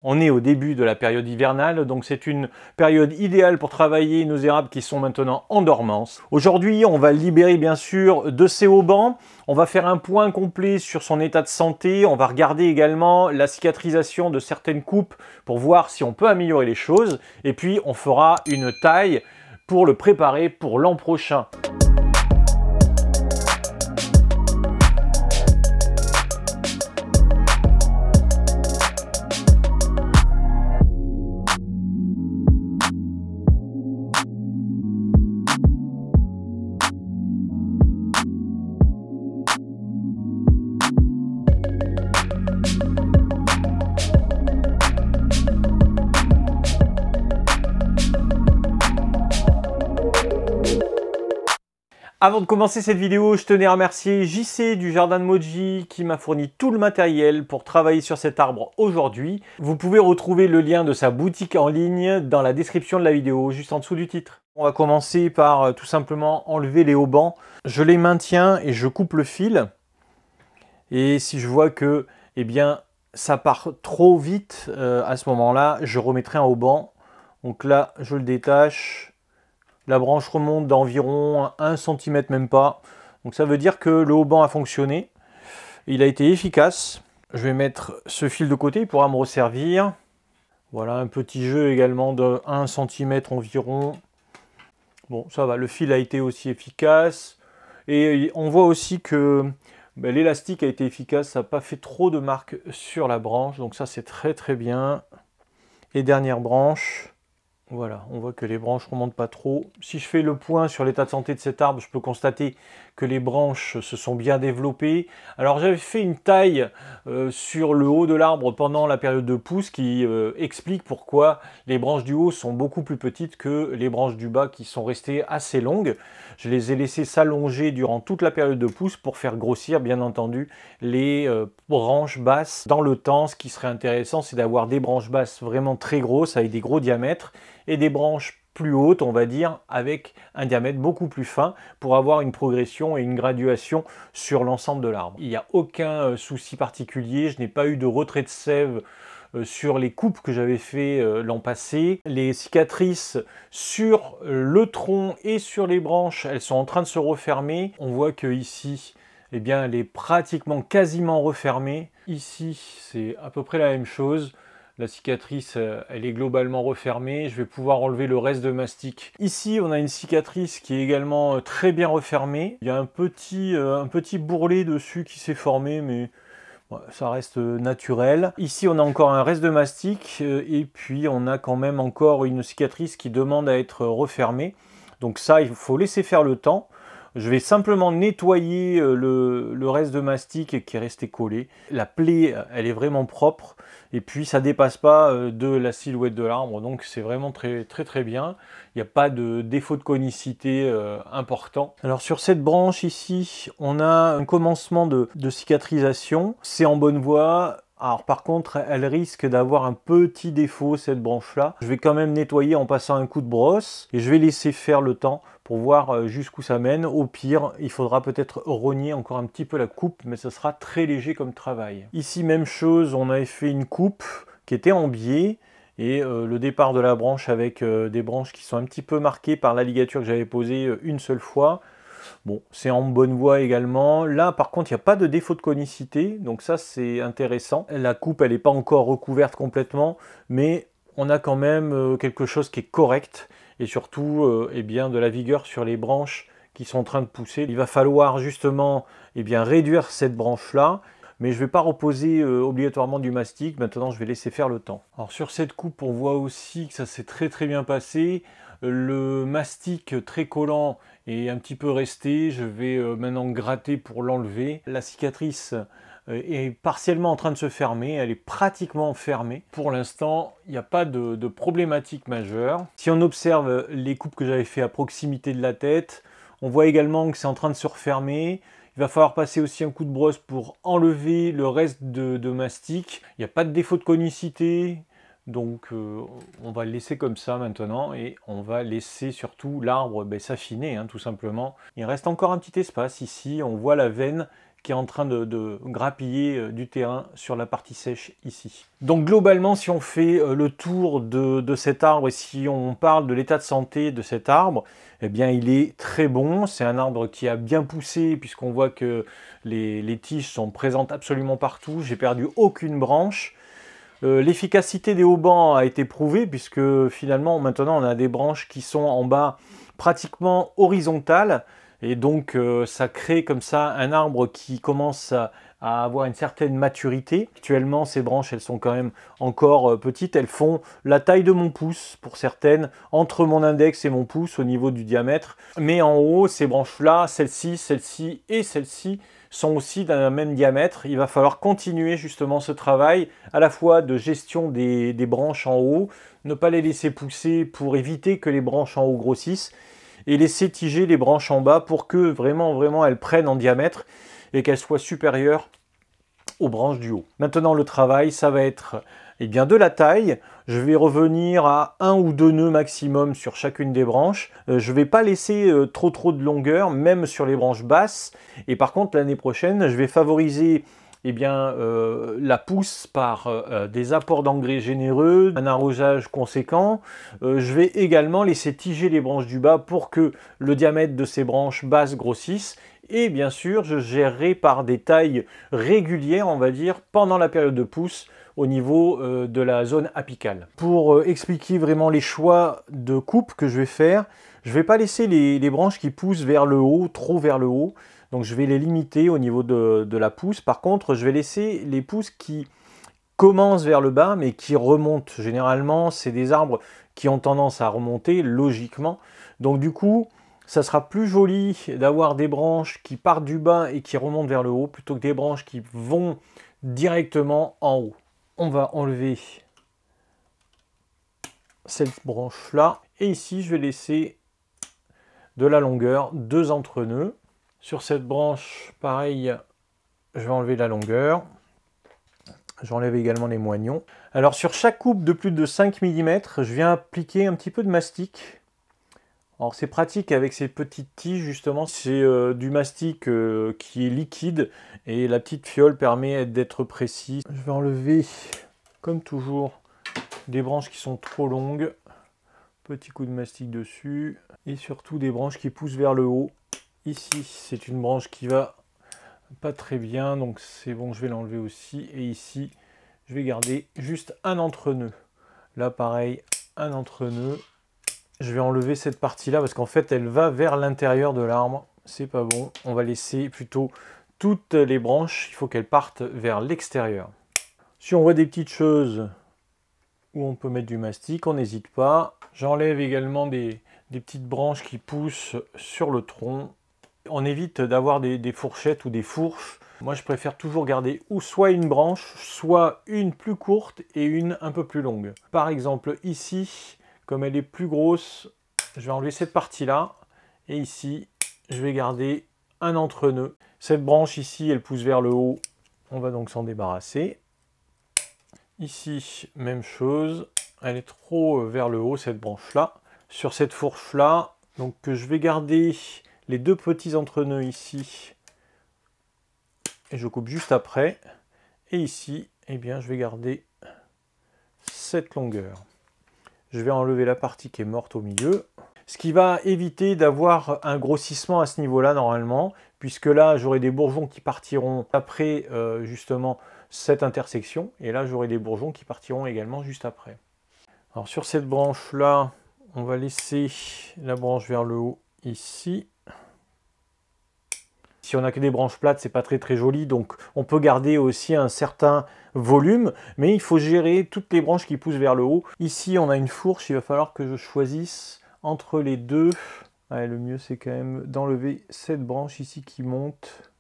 On est au début de la période hivernale, donc c'est une période idéale pour travailler nos érables qui sont maintenant en dormance. Aujourd'hui, on va le libérer bien sûr de ses haubans. On va faire un point complet sur son état de santé. On va regarder également la cicatrisation de certaines coupes pour voir si on peut améliorer les choses. Et puis, on fera une taille pour le préparer pour l'an prochain. Avant de commencer cette vidéo, je tenais à remercier JC du Jardin de Moji qui m'a fourni tout le matériel pour travailler sur cet arbre aujourd'hui. Vous pouvez retrouver le lien de sa boutique en ligne dans la description de la vidéo, juste en dessous du titre. On va commencer par tout simplement enlever les haubans. Je les maintiens et je coupe le fil. Et si je vois que ça part trop vite, à ce moment-là, je remettrai un hauban. Donc là, je le détache. La branche remonte d'environ 1 cm, même pas. Donc ça veut dire que le hauban a fonctionné. Il a été efficace. Je vais mettre ce fil de côté, il pourra me resservir. Voilà, un petit jeu également de 1 cm environ. Bon, ça va, le fil a été aussi efficace. Et on voit aussi que l'élastique a été efficace, ça n'a pas fait trop de marques sur la branche. Donc ça, c'est très très bien. Et dernière branche. Voilà, on voit que les branches ne remontent pas trop. Si je fais le point sur l'état de santé de cet arbre, je peux constater que les branches se sont bien développées. Alors j'avais fait une taille sur le haut de l'arbre pendant la période de pousse qui explique pourquoi les branches du haut sont beaucoup plus petites que les branches du bas qui sont restées assez longues. Je les ai laissées s'allonger durant toute la période de pousse pour faire grossir bien entendu les branches basses dans le temps. Ce qui serait intéressant, c'est d'avoir des branches basses vraiment très grosses avec des gros diamètres et des branches plus hautes, on va dire, avec un diamètre beaucoup plus fin pour avoir une progression et une graduation sur l'ensemble de l'arbre. Il n'y a aucun souci particulier, je n'ai pas eu de retrait de sève sur les coupes que j'avais fait l'an passé. Les cicatrices sur le tronc et sur les branches, elles sont en train de se refermer. On voit que ici, elle est pratiquement quasiment refermée. Ici, c'est à peu près la même chose. La cicatrice, elle est globalement refermée. Je vais pouvoir enlever le reste de mastic. Ici, on a une cicatrice qui est également très bien refermée. Il y a un petit bourrelet dessus qui s'est formé, mais ça reste naturel. Ici, on a encore un reste de mastic et puis on a quand même encore une cicatrice qui demande à être refermée. Donc ça, il faut laisser faire le temps. Je vais simplement nettoyer le reste de mastic qui est resté collé. La plaie, elle est vraiment propre. Et puis, ça ne dépasse pas de la silhouette de l'arbre. Donc, c'est vraiment très, très, très bien. Il n'y a pas de défaut de conicité important. Alors, sur cette branche ici, on a un commencement de cicatrisation. C'est en bonne voie. Alors par contre, elle risque d'avoir un petit défaut, cette branche-là. Je vais quand même nettoyer en passant un coup de brosse et je vais laisser faire le temps pour voir jusqu'où ça mène. Au pire, il faudra peut-être rogner encore un petit peu la coupe, mais ce sera très léger comme travail. Ici, même chose, on avait fait une coupe qui était en biais et le départ de la branche avec des branches qui sont un petit peu marquées par la ligature que j'avais posée une seule fois. Bon, c'est en bonne voie également. Là, par contre, il n'y a pas de défaut de conicité, donc ça, c'est intéressant. La coupe, elle n'est pas encore recouverte complètement, mais on a quand même quelque chose qui est correct, et surtout, de la vigueur sur les branches qui sont en train de pousser. Il va falloir justement, réduire cette branche-là, mais je ne vais pas reposer obligatoirement du mastic. Maintenant, je vais laisser faire le temps. Alors, sur cette coupe, on voit aussi que ça s'est très très bien passé. Le mastic très collant est un petit peu resté. Je vais maintenant gratter pour l'enlever. La cicatrice est partiellement en train de se fermer. Elle est pratiquement fermée. Pour l'instant, il n'y a pas de problématique majeure. Si on observe les coupes que j'avais fait à proximité de la tête, on voit également que c'est en train de se refermer. Il va falloir passer aussi un coup de brosse pour enlever le reste de mastic. Il n'y a pas de défaut de conicité. Donc on va le laisser comme ça maintenant et on va laisser surtout l'arbre s'affiner tout simplement. Il reste encore un petit espace ici, on voit la veine qui est en train de grappiller du terrain sur la partie sèche ici. Donc globalement, si on fait le tour de cet arbre et si on parle de l'état de santé de cet arbre, eh bien il est très bon. C'est un arbre qui a bien poussé puisqu'on voit que les tiges sont présentes absolument partout. J'ai perdu aucune branche. L'efficacité des haubans a été prouvée puisque finalement maintenant on a des branches qui sont en bas pratiquement horizontales et donc ça crée comme ça un arbre qui commence à avoir une certaine maturité. Actuellement ces branches elles sont quand même encore petites, elles font la taille de mon pouce pour certaines, entre mon index et mon pouce au niveau du diamètre, mais en haut ces branches là, celle-ci et celle-ci sont aussi d'un même diamètre. Il va falloir continuer justement ce travail à la fois de gestion des branches en haut, ne pas les laisser pousser pour éviter que les branches en haut grossissent et laisser tiger les branches en bas pour que vraiment elles prennent en diamètre et qu'elles soient supérieures aux branches du haut. Maintenant le travail ça va être bien de la taille. Je vais revenir à 1 ou 2 nœuds maximum sur chacune des branches. Je ne vais pas laisser trop de longueur, même sur les branches basses. Et par contre, l'année prochaine, je vais favoriser la pousse par des apports d'engrais généreux, un arrosage conséquent. Je vais également laisser tiger les branches du bas pour que le diamètre de ces branches basses grossisse. Et bien sûr, je gérerai par des tailles régulières, on va dire, pendant la période de pousse, au niveau de la zone apicale. Pour expliquer vraiment les choix de coupe que je vais faire, je ne vais pas laisser les branches qui poussent vers le haut, trop vers le haut. Donc je vais les limiter au niveau de la pousse. Par contre, je vais laisser les pousses qui commencent vers le bas, mais qui remontent. Généralement, c'est des arbres qui ont tendance à remonter logiquement. Donc du coup, ça sera plus joli d'avoir des branches qui partent du bas et qui remontent vers le haut, plutôt que des branches qui vont directement en haut. On va enlever cette branche là et ici je vais laisser de la longueur, 2 entre-nœuds. Sur cette branche pareil, je vais enlever la longueur, j'enlève également les moignons. Alors sur chaque coupe de plus de 5 mm, je viens appliquer un petit peu de mastic. Alors c'est pratique avec ces petites tiges justement, c'est du mastic qui est liquide et la petite fiole permet d'être précis. Je vais enlever comme toujours des branches qui sont trop longues, petit coup de mastic dessus et surtout des branches qui poussent vers le haut. Ici c'est une branche qui va pas très bien donc c'est bon, je vais l'enlever aussi et ici je vais garder juste un entre-nœud. Là pareil, un entre-nœud. Je vais enlever cette partie-là parce qu'en fait, elle va vers l'intérieur de l'arbre. C'est pas bon. On va laisser plutôt toutes les branches. Il faut qu'elles partent vers l'extérieur. Si on voit des petites choses où on peut mettre du mastic, on n'hésite pas. J'enlève également des petites branches qui poussent sur le tronc. On évite d'avoir des fourchettes ou des fourches. Moi, je préfère toujours garder ou soit une branche, soit une plus courte et une un peu plus longue. Par exemple, ici, comme elle est plus grosse, je vais enlever cette partie-là. Et ici, je vais garder un entre-nœud. Cette branche ici, elle pousse vers le haut. On va donc s'en débarrasser. Ici, même chose. Elle est trop vers le haut, cette branche-là. Sur cette fourche-là, donc je vais garder les 2 petits entre-nœuds ici. Et je coupe juste après. Et ici, eh bien, je vais garder cette longueur. Je vais enlever la partie qui est morte au milieu. Ce qui va éviter d'avoir un grossissement à ce niveau-là normalement, puisque là j'aurai des bourgeons qui partiront après justement cette intersection, et là j'aurai des bourgeons qui partiront également juste après. Alors sur cette branche-là, on va laisser la branche vers le haut ici. Si on n'a que des branches plates, c'est pas très joli, donc on peut garder aussi un certain volume, mais il faut gérer toutes les branches qui poussent vers le haut. Ici, on a une fourche, il va falloir que je choisisse entre les deux. Ouais, le mieux, c'est quand même d'enlever cette branche ici qui monte.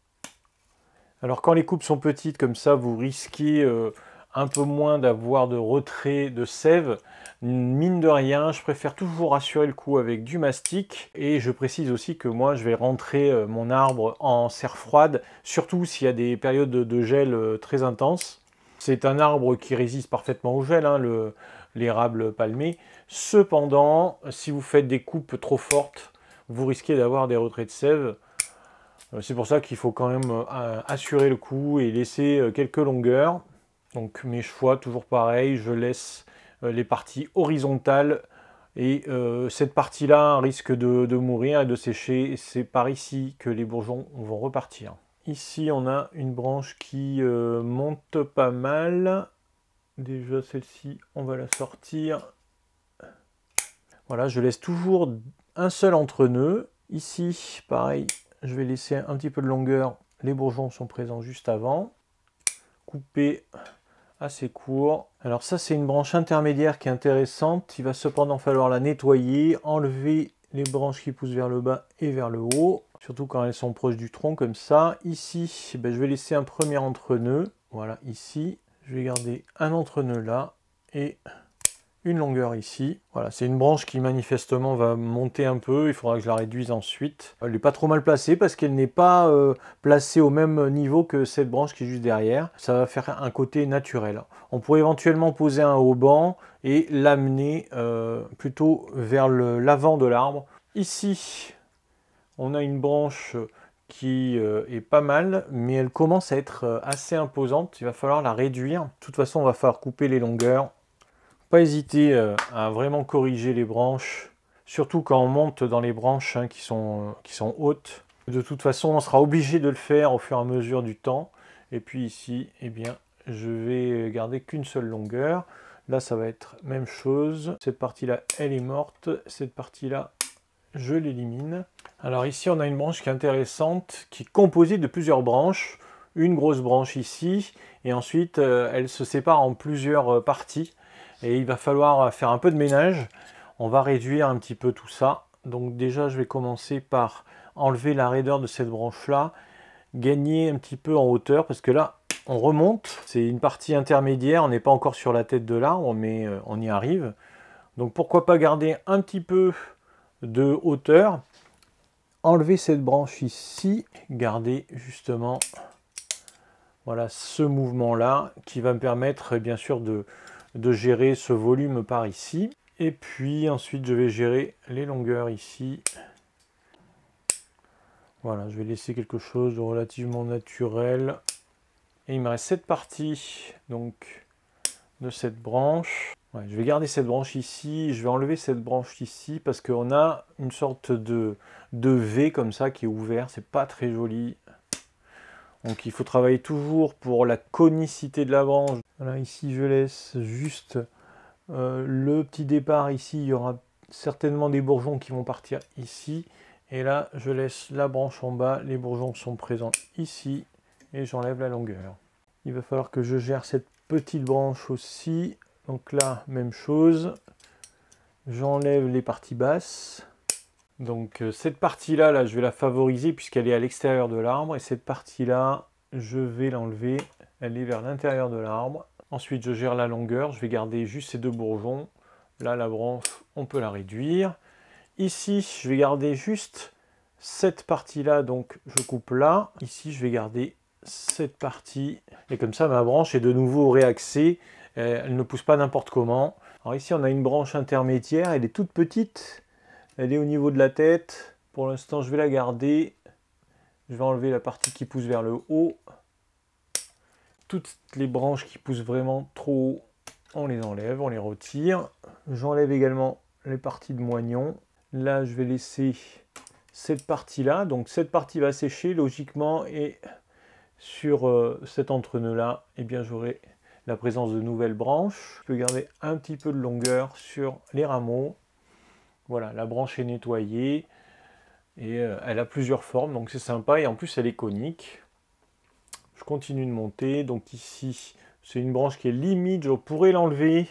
Alors quand les coupes sont petites comme ça, vous risquez un peu moins d'avoir de retrait de sève. Mine de rien, je préfère toujours assurer le coup avec du mastic. Et je précise aussi que moi, je vais rentrer mon arbre en serre froide, surtout s'il y a des périodes de gel très intenses. C'est un arbre qui résiste parfaitement au gel, hein, l'érable palmé. Cependant, si vous faites des coupes trop fortes, vous risquez d'avoir des retraits de sève. C'est pour ça qu'il faut quand même assurer le coup et laisser quelques longueurs. Donc mes choix, toujours pareil, je laisse les parties horizontales et cette partie-là risque de mourir et de sécher. C'est par ici que les bourgeons vont repartir. Ici, on a une branche qui monte pas mal. Déjà, celle-ci, on va la sortir. Voilà, je laisse toujours un seul entre-nœud. Ici, pareil, je vais laisser un petit peu de longueur. Les bourgeons sont présents juste avant. Couper assez court. Alors ça, c'est une branche intermédiaire qui est intéressante. Il va cependant falloir la nettoyer, enlever les branches qui poussent vers le bas et vers le haut. Surtout quand elles sont proches du tronc comme ça. Ici, ben, je vais laisser un premier entre-nœud. Voilà, ici. Je vais garder un entre-nœud là et une longueur ici. Voilà, c'est une branche qui manifestement va monter un peu. Il faudra que je la réduise ensuite. Elle n'est pas trop mal placée parce qu'elle n'est pas placée au même niveau que cette branche qui est juste derrière. Ça va faire un côté naturel. On pourrait éventuellement poser un haut-banc et l'amener plutôt vers l'avant de l'arbre. Ici, on a une branche qui est pas mal, mais elle commence à être assez imposante. Il va falloir la réduire. De toute façon, on va falloir couper les longueurs. Pas hésiter à vraiment corriger les branches, surtout quand on monte dans les branches qui sont hautes. De toute façon, on sera obligé de le faire au fur et à mesure du temps. Et puis ici, eh bien, je vais garder qu'une seule longueur. Là, ça va être même chose. Cette partie-là, elle est morte. Cette partie-là, je l'élimine. Alors ici, on a une branche qui est intéressante, qui est composée de plusieurs branches. Une grosse branche ici, et ensuite, elle se sépare en plusieurs parties. Et il va falloir faire un peu de ménage. On va réduire un petit peu tout ça. Donc déjà, je vais commencer par enlever la raideur de cette branche-là, gagner un petit peu en hauteur, parce que là, on remonte. C'est une partie intermédiaire, on n'est pas encore sur la tête de l'arbre, mais on y arrive. Donc pourquoi pas garder un petit peu de hauteur. Enlever cette branche ici, garder justement voilà, ce mouvement-là, qui va me permettre bien sûr de gérer ce volume par ici. Et puis ensuite je vais gérer les longueurs ici. Voilà, je vais laisser quelque chose de relativement naturel. Et il me reste cette partie donc de cette branche. Ouais, je vais garder cette branche ici, je vais enlever cette branche ici parce qu'on a une sorte de V comme ça qui est ouvert, c'est pas très joli. Donc il faut travailler toujours pour la conicité de la branche. Voilà, ici je laisse juste le petit départ ici, il y aura certainement des bourgeons qui vont partir ici. Et là, je laisse la branche en bas, les bourgeons sont présents ici et j'enlève la longueur. Il va falloir que je gère cette petite branche aussi. Donc là, même chose. J'enlève les parties basses. Donc cette partie-là, là, je vais la favoriser puisqu'elle est à l'extérieur de l'arbre. Et cette partie-là, je vais l'enlever. Elle est vers l'intérieur de l'arbre. Ensuite, je gère la longueur. Je vais garder juste ces deux bourgeons. Là, la branche, on peut la réduire. Ici, je vais garder juste cette partie-là. Donc, je coupe là. Ici, je vais garder cette partie. Et comme ça, ma branche est de nouveau réaxée. Elle ne pousse pas n'importe comment. Alors ici, on a une branche intermédiaire. Elle est toute petite. Elle est au niveau de la tête. Pour l'instant, je vais la garder. Je vais enlever la partie qui pousse vers le haut. Toutes les branches qui poussent vraiment trop haut, on les enlève, on les retire. J'enlève également les parties de moignon. Là, je vais laisser cette partie-là. Donc, cette partie va sécher logiquement. Et sur cet entre-nœud-là, eh bien, j'aurai la présence de nouvelles branches. Je peux garder un petit peu de longueur sur les rameaux. Voilà, la branche est nettoyée. Et elle a plusieurs formes, donc c'est sympa. Et en plus, elle est conique. Je continue de monter. Donc ici, c'est une branche qui est limite. Je pourrais l'enlever.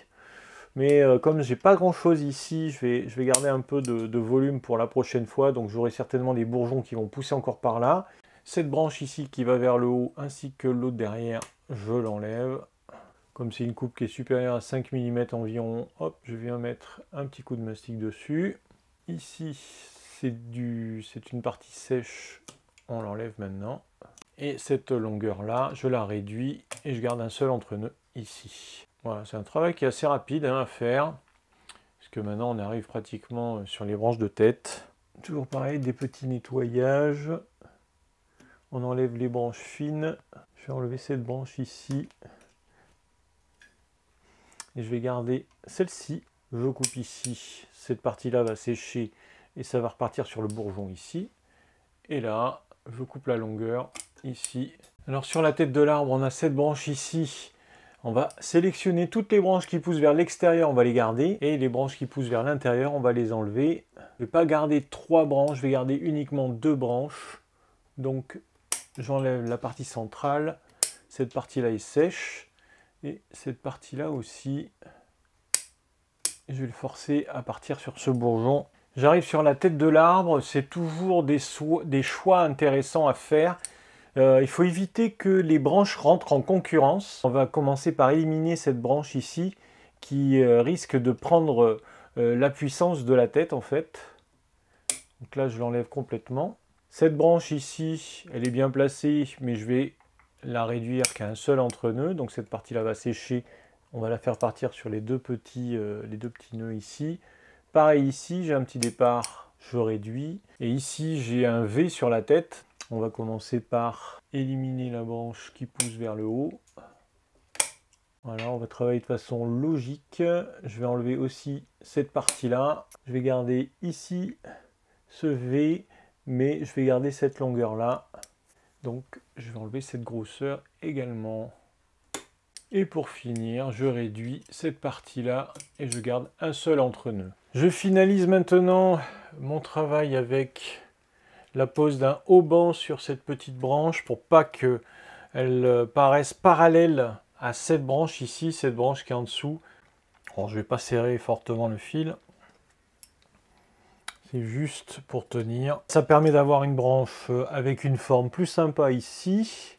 Mais comme j'ai pas grand chose ici, je vais garder un peu de volume pour la prochaine fois. Donc j'aurai certainement des bourgeons qui vont pousser encore par là. Cette branche ici qui va vers le haut, ainsi que l'autre derrière, je l'enlève. Comme c'est une coupe qui est supérieure à 5 mm environ, hop, je viens mettre un petit coup de mastic dessus. Ici, c'est une partie sèche, on l'enlève maintenant. Et cette longueur-là, je la réduis et je garde un seul entre-nœud ici. Voilà, c'est un travail qui est assez rapide à faire, puisque maintenant on arrive pratiquement sur les branches de tête. Toujours pareil, des petits nettoyages. On enlève les branches fines. Je vais enlever cette branche ici. Et je vais garder celle-ci. Je coupe ici. Cette partie-là va sécher et ça va repartir sur le bourgeon ici. Et là, je coupe la longueur ici. Alors sur la tête de l'arbre, on a cette branche ici. On va sélectionner toutes les branches qui poussent vers l'extérieur, on va les garder. Et les branches qui poussent vers l'intérieur, on va les enlever. Je ne vais pas garder 3 branches, je vais garder uniquement 2 branches. Donc j'enlève la partie centrale. Cette partie-là est sèche. Et cette partie-là aussi. Je vais le forcer à partir sur ce bourgeon. J'arrive sur la tête de l'arbre, c'est toujours des choix intéressants à faire. Il faut éviter que les branches rentrent en concurrence. On va commencer par éliminer cette branche ici qui risque de prendre la puissance de la tête en fait. Donc là je l'enlève complètement. Cette branche ici, elle est bien placée, mais je vais la réduire qu'à un seul entre-nœud. Donc cette partie-là va sécher. On va la faire partir sur les deux petits nœuds ici. Pareil ici, j'ai un petit départ, je réduis. Et ici, j'ai un V sur la tête. On va commencer par éliminer la branche qui pousse vers le haut. Voilà, on va travailler de façon logique. Je vais enlever aussi cette partie-là. Je vais garder ici ce V, mais je vais garder cette longueur-là. Donc, je vais enlever cette grosseur également. Et pour finir, je réduis cette partie-là et je garde un seul entre-nœud. Je finalise maintenant mon travail avec la pose d'un haubans sur cette petite branche pour pas qu'elle paraisse parallèle à cette branche ici, cette branche qui est en dessous. Alors, je ne vais pas serrer fortement le fil. C'est juste pour tenir. Ça permet d'avoir une branche avec une forme plus sympa ici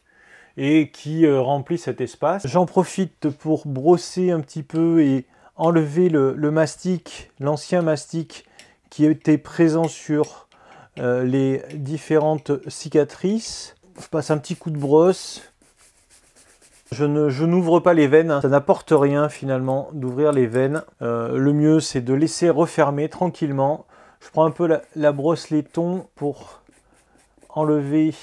et qui remplit cet espace. J'en profite pour brosser un petit peu et enlever le mastic, l'ancien mastic qui était présent sur les différentes cicatrices. Je passe un petit coup de brosse. Je n'ouvre pas les veines, hein. Ça n'apporte rien finalement d'ouvrir les veines. Le mieux c'est de laisser refermer tranquillement. Je prends un peu la brosse laiton pour enlever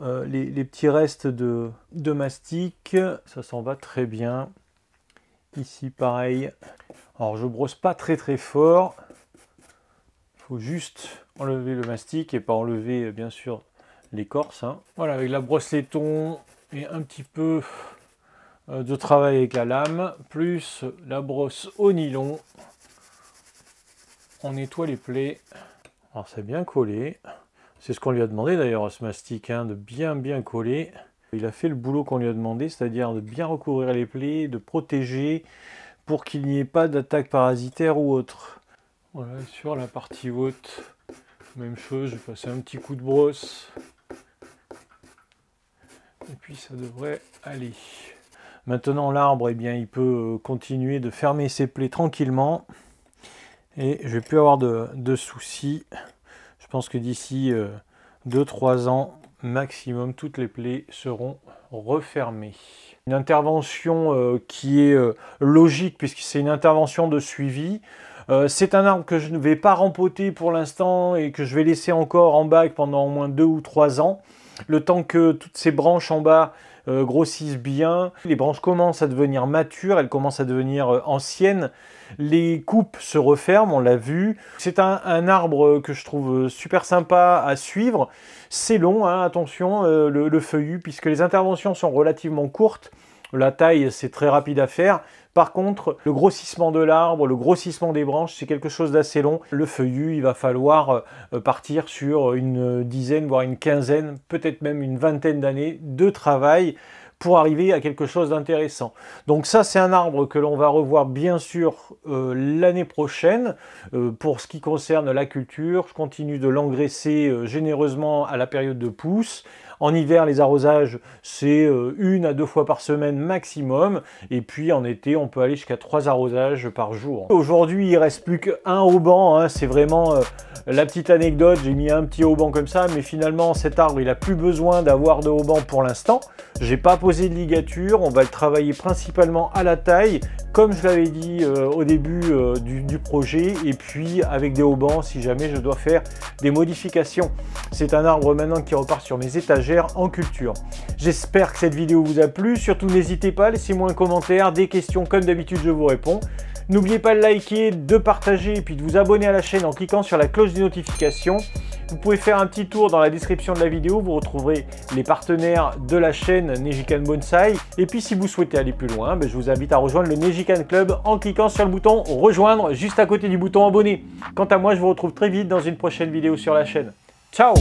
les petits restes de mastic. Ça s'en va très bien. Ici pareil. Alors je brosse pas très fort. Il faut juste enlever le mastic et pas enlever bien sûr l'écorce, hein. Voilà, avec la brosse laiton et un petit peu de travail avec la lame, plus la brosse au nylon. On nettoie les plaies. Alors c'est bien collé. C'est ce qu'on lui a demandé d'ailleurs à ce mastic, hein, de bien coller. Il a fait le boulot qu'on lui a demandé, c'est-à-dire de bien recouvrir les plaies, de protéger pour qu'il n'y ait pas d'attaque parasitaire ou autre. Voilà, sur la partie haute, même chose, je vais passer un petit coup de brosse. Et puis ça devrait aller. Maintenant l'arbre, eh bien, il peut continuer de fermer ses plaies tranquillement. Et je ne vais plus avoir de soucis. Je pense que d'ici 2-3 ans maximum, toutes les plaies seront refermées. Une intervention qui est logique puisque c'est une intervention de suivi. C'est un arbre que je ne vais pas rempoter pour l'instant et que je vais laisser encore en bac pendant au moins 2 ou 3 ans. Le temps que toutes ces branches en bas grossissent bien. Les branches commencent à devenir matures, elles commencent à devenir anciennes. Les coupes se referment, on l'a vu. C'est un arbre que je trouve super sympa à suivre. C'est long, hein, attention, le feuillu, puisque les interventions sont relativement courtes. La taille, c'est très rapide à faire. Par contre, le grossissement de l'arbre, le grossissement des branches, c'est quelque chose d'assez long. Le feuillu, il va falloir partir sur une dizaine, voire une quinzaine, peut-être même une vingtaine d'années de travail pour arriver à quelque chose d'intéressant. Donc ça, c'est un arbre que l'on va revoir bien sûr l'année prochaine. Pour ce qui concerne la culture, je continue de l'engraisser généreusement à la période de pousse. En hiver, les arrosages, c'est 1 à 2 fois par semaine maximum. Et puis en été, on peut aller jusqu'à 3 arrosages par jour. Aujourd'hui, il ne reste plus qu'un auban, hein. C'est vraiment la petite anecdote. J'ai mis un petit auban comme ça, mais finalement, cet arbre, il n'a plus besoin d'avoir de auban pour l'instant. J'ai pas posé de ligature. On va le travailler principalement à la taille, comme je l'avais dit au début du projet. Et puis avec des aubans, si jamais je dois faire des modifications. C'est un arbre maintenant qui repart sur mes étagères. étagères en culture. J'espère que cette vidéo vous a plu, surtout n'hésitez pas, laissez-moi un commentaire, des questions comme d'habitude je vous réponds. N'oubliez pas de liker, de partager et puis de vous abonner à la chaîne en cliquant sur la cloche des notifications. Vous pouvez faire un petit tour dans la description de la vidéo, vous retrouverez les partenaires de la chaîne Nejikan Bonsai. Et puis si vous souhaitez aller plus loin, je vous invite à rejoindre le Nejikan Club en cliquant sur le bouton rejoindre juste à côté du bouton abonner. Quant à moi, je vous retrouve très vite dans une prochaine vidéo sur la chaîne. Ciao!